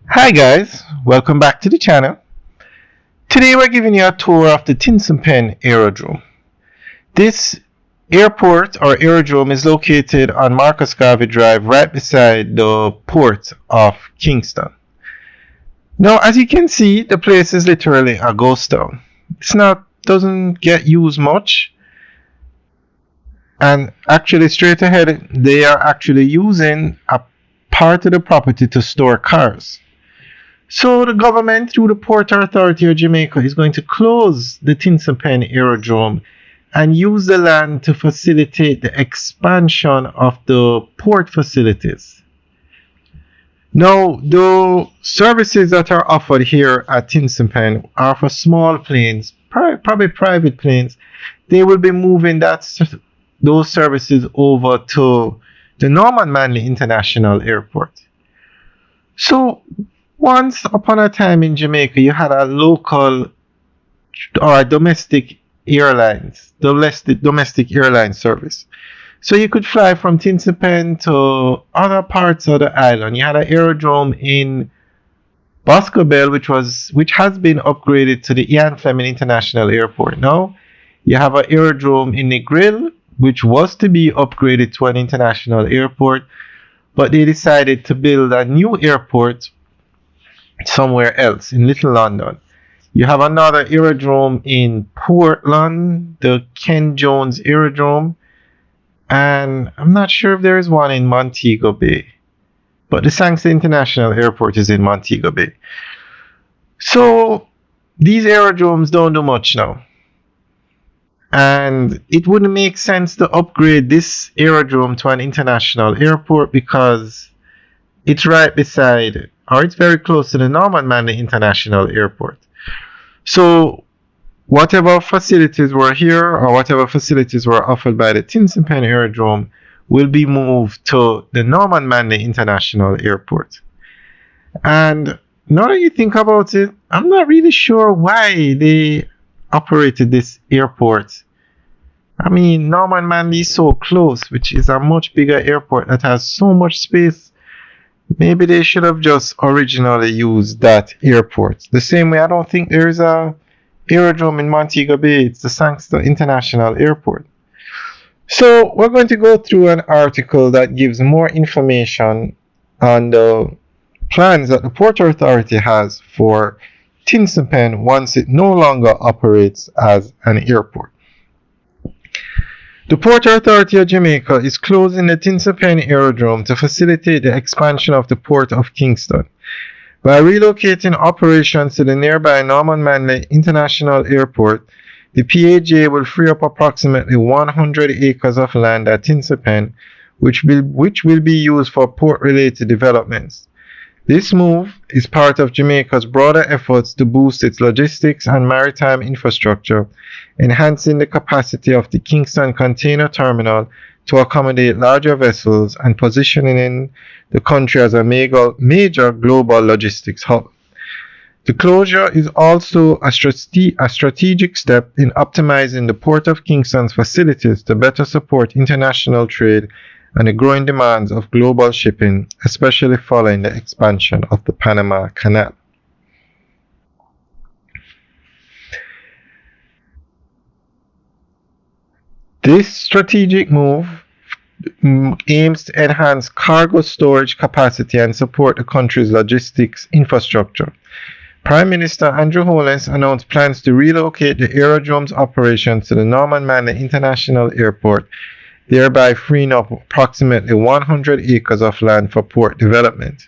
Hi guys, welcome back to the channel. Today we're giving you a tour of the Tinson Pen Aerodrome. This airport or aerodrome is located on Marcus Garvey Drive right beside the port of Kingston. Now as you can see, the place is literally a ghost town. Doesn't get used much, and actually straight ahead they are actually using a part of the property to store cars. So the government, through the Port Authority of Jamaica, is going to close the Tinson Pen Aerodrome and use the land to facilitate the expansion of the port facilities. Now, the services that are offered here at Tinson Pen are for small planes, probably private planes. They will be moving those services over to the Norman Manley International Airport. So once upon a time in Jamaica, you had a local or a domestic airline service. So you could fly from Tinson Pen to other parts of the island. You had an aerodrome in Boscobel, which has been upgraded to the Ian Fleming International Airport. Now you have an aerodrome in Negril, which was to be upgraded to an international airport, but they decided to build a new airport somewhere else in Little London. You have another aerodrome in Portland, the Ken Jones Aerodrome, and I'm not sure if there is one in Montego Bay, but the Sangster International Airport is in Montego Bay. So these aerodromes don't do much now, and it wouldn't make sense to upgrade this aerodrome to an international airport because it's right beside, or it's very close to, the Norman Manley International Airport. So whatever facilities were here or whatever facilities were offered by the Tinson Pen Aerodrome will be moved to the Norman Manley International Airport. And now that you think about it, I'm not really sure why they operated this airport. I mean, Norman Manley is so close, which is a much bigger airport that has so much space. Maybe they should have just originally used that airport. The same way I don't think there is a aerodrome in Montego Bay. It's the Sangster International Airport. So we're going to go through an article that gives more information on the plans that the Port Authority has for Tinson Pen once it no longer operates as an airport. The Port Authority of Jamaica is closing the Tinson Pen Aerodrome to facilitate the expansion of the Port of Kingston. By relocating operations to the nearby Norman Manley International Airport, the PAJ will free up approximately 100 acres of land at Tinson Pen, which will be used for port-related developments. This move is part of Jamaica's broader efforts to boost its logistics and maritime infrastructure, enhancing the capacity of the Kingston Container Terminal to accommodate larger vessels and positioning the country as a major global logistics hub. The closure is also a strategic step in optimizing the Port of Kingston's facilities to better support international trade and the growing demands of global shipping, especially following the expansion of the Panama Canal. This strategic move aims to enhance cargo storage capacity and support the country's logistics infrastructure. Prime Minister Andrew Holness announced plans to relocate the aerodrome's operations to the Norman Manley International Airport, thereby freeing up approximately 100 acres of land for port development.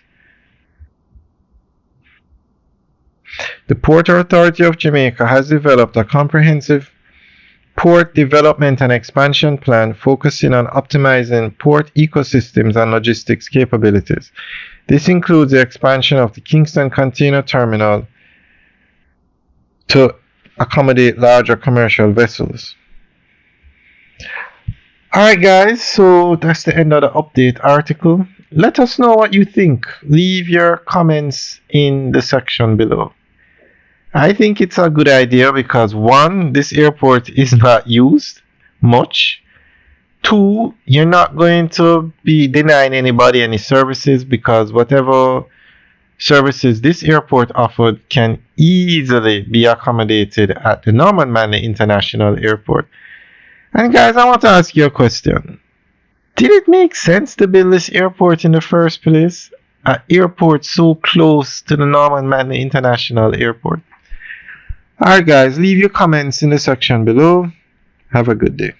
The Port Authority of Jamaica has developed a comprehensive port development and expansion plan focusing on optimizing port ecosystems and logistics capabilities. This includes the expansion of the Kingston Container Terminal to accommodate larger commercial vessels. Alright guys, so that's the end of the update article. Let us know what you think. Leave your comments in the section below. I think it's a good idea because one, this airport is not used much. Two, you're not going to be denying anybody any services because whatever Services this airport offered can easily be accommodated at the Norman Manley International Airport. And guys, I want to ask you a question. Did it make sense to build this airport in the first place? An airport so close to the Norman Manley International Airport. Alright guys, leave your comments in the section below. Have a good day.